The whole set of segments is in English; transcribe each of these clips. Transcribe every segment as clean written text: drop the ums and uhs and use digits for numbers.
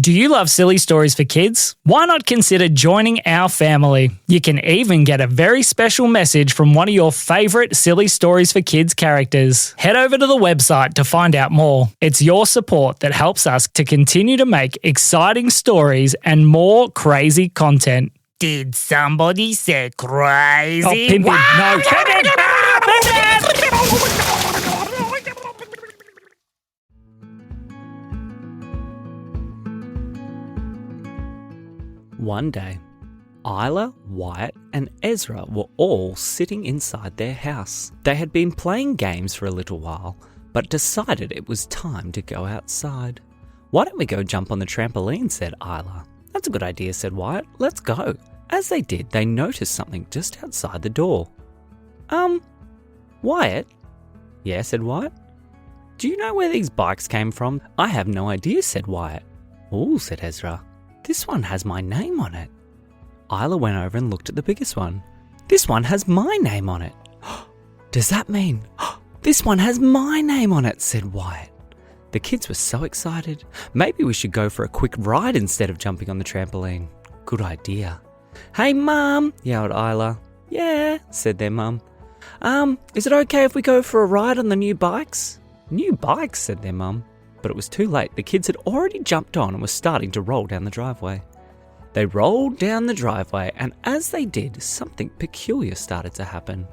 Do you love silly stories for kids? Why not consider joining our family? You can even get a very special message from one of your favourite silly stories for kids characters. Head over to the website to find out more. It's your support that helps us to continue to make exciting stories and more crazy content. Did somebody say crazy? Oh, Pimpin, no. One day, Isla, Wyatt, and Ezra were all sitting inside their house. They had been playing games for a little while, but decided it was time to go outside. "Why don't we go jump on the trampoline?" said Isla. "That's a good idea," said Wyatt. "Let's go." As they did, they noticed something just outside the door. Wyatt?" "Yeah," said Wyatt. "Do you know where these bikes came from?" "I have no idea," said Wyatt. "Ooh," said Ezra. "This one has my name on it." Isla went over and looked at the biggest one. "This one has my name on it." "Does that mean this one has my name on it?" said Wyatt. The kids were so excited. "Maybe we should go for a quick ride instead of jumping on the trampoline." "Good idea." "Hey, Mum," yelled Isla. "Yeah," said their mum. Is it okay if we go for a ride on the new bikes?" "New bikes?" said their mum. But it was too late. The kids had already jumped on and were starting to roll down the driveway. They rolled down the driveway, and as they did, something peculiar started to happen.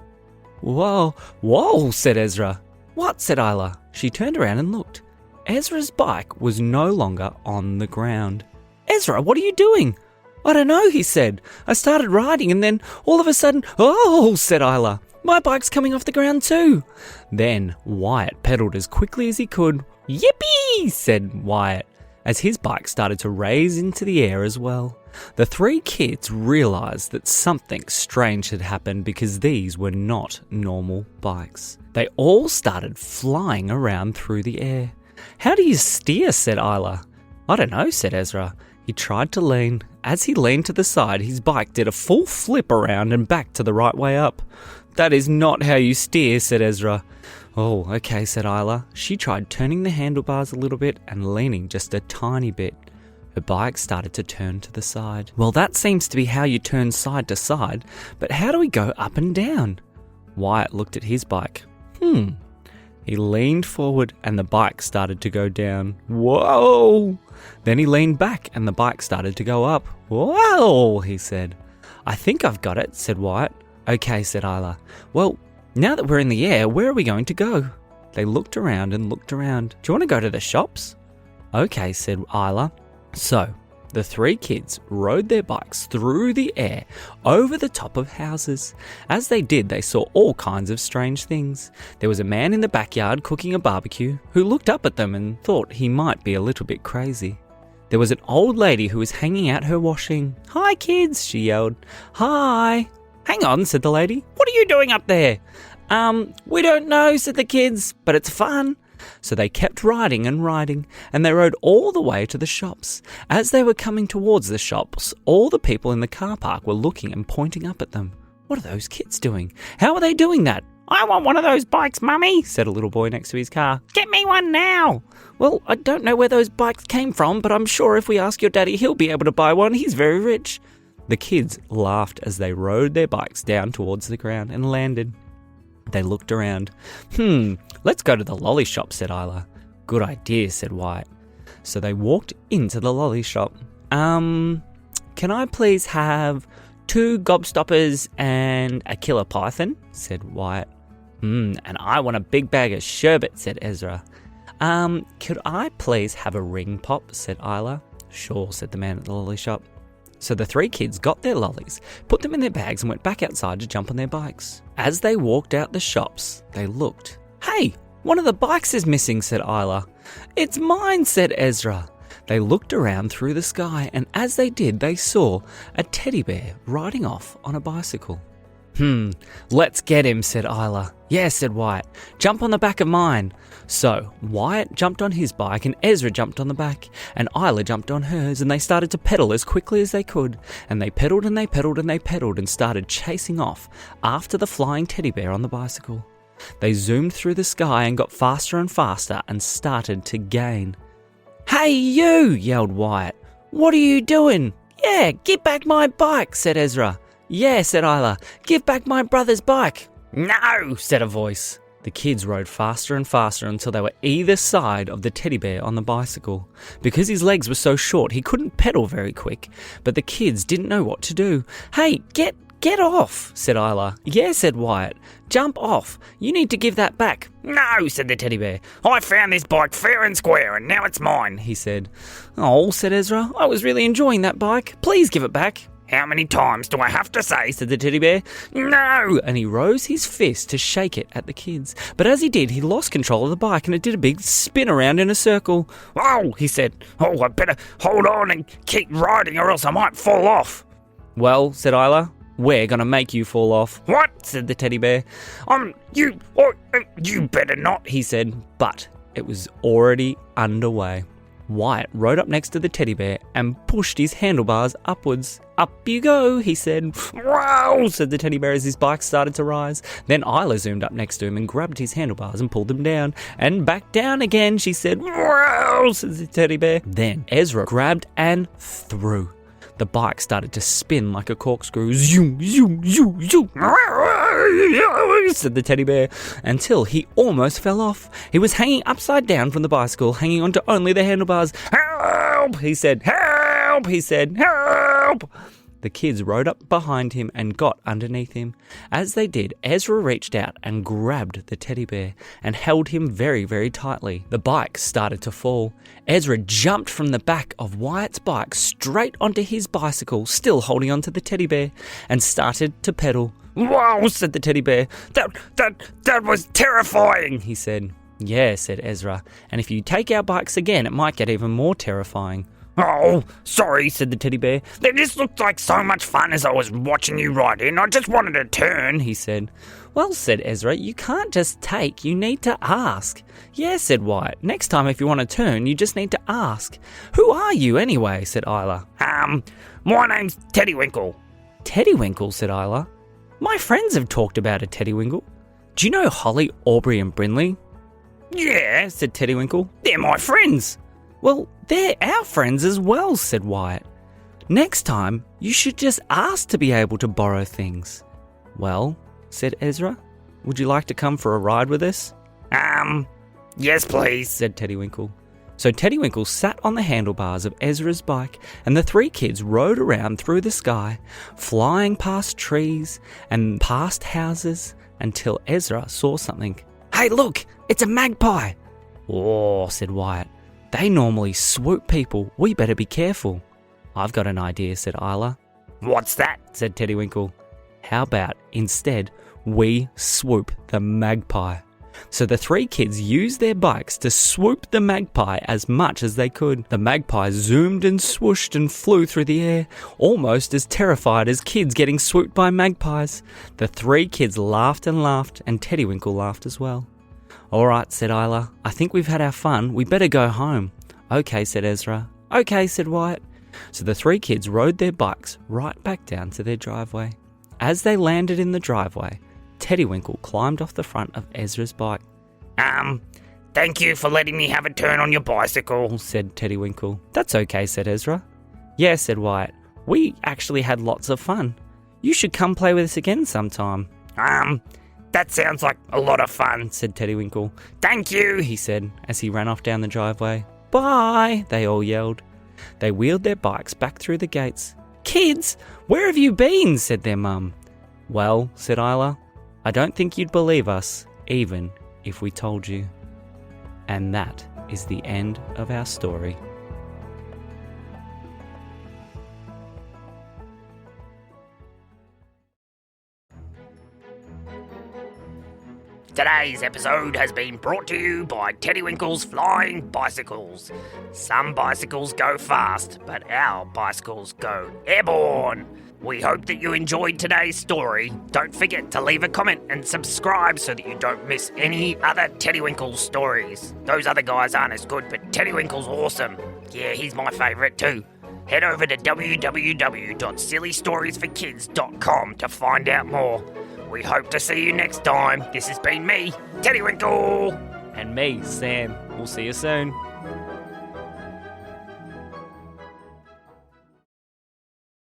"Whoa, whoa," said Ezra. "What?" said Isla. She turned around and looked. Ezra's bike was no longer on the ground. "Ezra, what are you doing?" "I don't know," he said. "I started riding and then all of a sudden, oh," said Isla. "My bike's coming off the ground too." Then Wyatt pedalled as quickly as he could. "Yippee!" said Wyatt, as his bike started to raise into the air as well. The three kids realised that something strange had happened because these were not normal bikes. They all started flying around through the air. "How do you steer?" said Isla. "I don't know," said Ezra. He tried to lean. As he leaned to the side, his bike did a full flip around and back to the right way up. "That is not how you steer," said Ezra. "Oh, okay," said Isla. She tried turning the handlebars a little bit and leaning just a tiny bit. Her bike started to turn to the side. "Well, that seems to be how you turn side to side, but how do we go up and down?" Wyatt looked at his bike. He leaned forward and the bike started to go down. "Whoa!" Then he leaned back and the bike started to go up. "Whoa!" he said. "I think I've got it," said Wyatt. "Okay," said Isla. "Well, now that we're in the air, where are we going to go?" They looked around and looked around. "Do you want to go to the shops?" "Okay," said Isla. So, the three kids rode their bikes through the air over the top of houses. As they did, they saw all kinds of strange things. There was a man in the backyard cooking a barbecue who looked up at them and thought he might be a little bit crazy. There was an old lady who was hanging out her washing. "Hi, kids," she yelled. "Hi." "Hang on," said the lady. "What are you doing up there?" We don't know," said the kids, "but it's fun." So they kept riding, and they rode all the way to the shops. As they were coming towards the shops, all the people in the car park were looking and pointing up at them. "What are those kids doing? How are they doing that?" "I want one of those bikes, Mummy," said a little boy next to his car. "Get me one now." "Well, I don't know where those bikes came from, but I'm sure if we ask your daddy, he'll be able to buy one. He's very rich." The kids laughed as they rode their bikes down towards the ground and landed. They looked around. Let's go to the lolly shop," said Isla. "Good idea," said Wyatt. So they walked into the lolly shop. Can I please have 2 gobstoppers and a killer python?" said Wyatt. And I want a big bag of sherbet," said Ezra. Could I please have a ring pop?" said Isla. "Sure," said the man at the lolly shop. So the three kids got their lollies, put them in their bags and went back outside to jump on their bikes. As they walked out the shops, they looked. "Hey, one of the bikes is missing," said Isla. "It's mine," said Ezra. They looked around through the sky, and as they did, they saw a teddy bear riding off on a bicycle. Let's get him," said Isla. "Yeah," said Wyatt. "Jump on the back of mine." So Wyatt jumped on his bike and Ezra jumped on the back and Isla jumped on hers, and they started to pedal as quickly as they could, and they pedaled and they pedaled and they pedaled and started chasing off after the flying teddy bear on the bicycle. They zoomed through the sky and got faster and faster and started to gain. "Hey you!" yelled Wyatt. What are you doing? Yeah, give back my bike, said Ezra. Yeah, said Isla. Give back my brother's bike. No, said a voice. The kids rode faster and faster until they were either side of the teddy bear on the bicycle. Because his legs were so short, he couldn't pedal very quick, but the kids didn't know what to do. Hey, get off, said Isla. Yeah, said Wyatt. Jump off. You need to give that back. No, said the teddy bear. I found this bike fair and square and now it's mine, he said. Oh, said Ezra. I was really enjoying that bike. Please give it back. How many times do I have to say, said the teddy bear. No! And he rose his fist to shake it at the kids. But as he did, he lost control of the bike and it did a big spin around in a circle. Oh, he said. Oh, I better hold on and keep riding or else I might fall off. Well, said Isla, we're going to make you fall off. What? Said the teddy bear. You better not, he said. But it was already underway. Wyatt rode up next to the teddy bear and pushed his handlebars upwards. Up you go, he said. Wow, said the teddy bear as his bike started to rise. Then Isla zoomed up next to him and grabbed his handlebars and pulled them down. And back down again, she said. Wow, said the teddy bear. Then Ezra grabbed and threw. The bike started to spin like a corkscrew. Zoom, zoom, zoom, zoom. Said the teddy bear, until he almost fell off. He was hanging upside down from the bicycle, hanging onto only the handlebars. Help, he said. Help, he said. Help. The kids rode up behind him and got underneath him. As they did, Ezra reached out and grabbed the teddy bear and held him very, very tightly. The bike started to fall. Ezra jumped from the back of Wyatt's bike straight onto his bicycle, still holding onto the teddy bear, and started to pedal. Wow, said the teddy bear. That was terrifying, he said. Yeah, said Ezra, and if you take our bikes again, it might get even more terrifying. Oh, sorry, said the teddy bear. This looked like so much fun as I was watching you ride in. I just wanted to turn, he said. Well, said Ezra, you can't just take, you need to ask. Yeah, said Wyatt. Next time if you want to turn, you just need to ask. Who are you anyway, said Isla. My name's Teddywinkle. Teddywinkle, said Isla. My friends have talked about a Teddywinkle. Do you know Holly, Aubrey and Brinley? Yeah, said Teddywinkle. They're my friends. Well, they're our friends as well, said Wyatt. Next time, you should just ask to be able to borrow things. Well, said Ezra, would you like to come for a ride with us? Yes, please, said Teddywinkle. So Teddywinkle sat on the handlebars of Ezra's bike and the three kids rode around through the sky, flying past trees and past houses until Ezra saw something. Hey, look, it's a magpie. Oh, said Wyatt. They normally swoop people. We better be careful. I've got an idea, said Isla. What's that? Said Teddywinkle. How about instead we swoop the magpie? So the three kids used their bikes to swoop the magpie as much as they could. The magpie zoomed and swooshed and flew through the air, almost as terrified as kids getting swooped by magpies. The three kids laughed and Teddywinkle laughed as well. All right, said Isla. I think we've had our fun. We better go home. Okay, said Ezra. Okay, said Wyatt. So the three kids rode their bikes right back down to their driveway. As they landed in the driveway, Teddywinkle climbed off the front of Ezra's bike. Thank you for letting me have a turn on your bicycle, said Teddywinkle. That's okay, said Ezra. Yeah, said Wyatt. We actually had lots of fun. You should come play with us again sometime. That sounds like a lot of fun, said Teddywinkle. Thank you, he said as he ran off down the driveway. Bye, they all yelled. They wheeled their bikes back through the gates. Kids, where have you been? Said their mum. Well, said Isla, I don't think you'd believe us, even if we told you. And that is the end of our story. Today's episode has been brought to you by Teddywinkle's Flying Bicycles. Some bicycles go fast, but our bicycles go airborne. We hope that you enjoyed today's story. Don't forget to leave a comment and subscribe so that you don't miss any other Teddywinkle stories. Those other guys aren't as good, but Teddywinkle's awesome. Yeah, he's my favourite too. Head over to www.sillystoriesforkids.com to find out more. We hope to see you next time. This has been me, Teddywinkle. And me, Sam. We'll see you soon.